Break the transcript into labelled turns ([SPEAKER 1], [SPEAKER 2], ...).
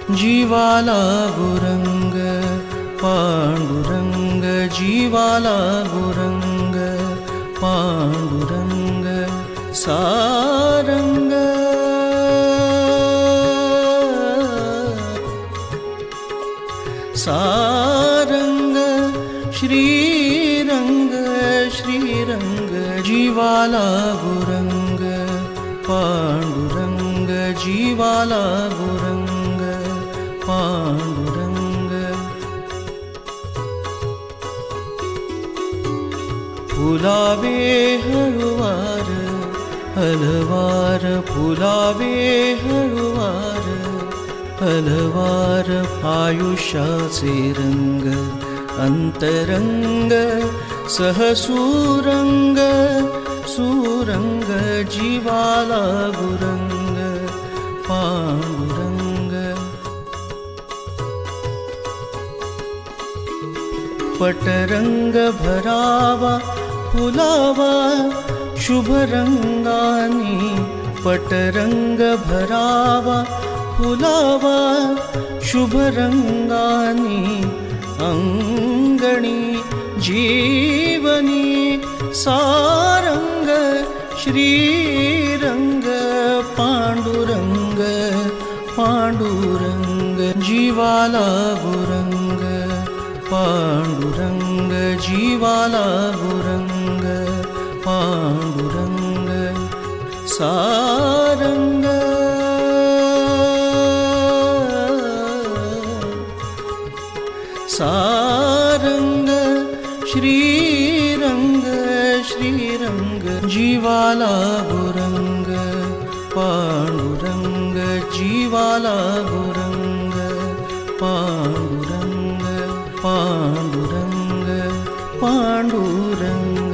[SPEAKER 1] जीवाला गुरंग पांडुरंग, जीवाला गुरंग पांडुरंग सारंग। सारंग श्रीरंग श्रीरंग, जीवाला गुरंग पांडुरंग, जीवाला गुरंग पांडुरंग। फुलावे हळुवार हलवार, फुलावे हळुवार हलवार, आयुष्याचे रंग अंतरंग सहसुरंग सुरंग, जीवाला गुरंग पांडुरंग। पटरंग भरावा फुलावा शुभरंगानी, पटरंग भरावा फुलावा शुभरंगानी, अंगणी जीवनी सारंग श्रीरंग पांडुरंग पांडुरंग, जीवाला गुरंग पांडुरंग, जीवाला गुरंग पांडुरंग सारंग। सारंग श्रीरंग श्रीरंग, जीवाला गुरंग पांडुरंग, जीवाला गुरंग पांडुरंग पांडुरंग पांडुरंग।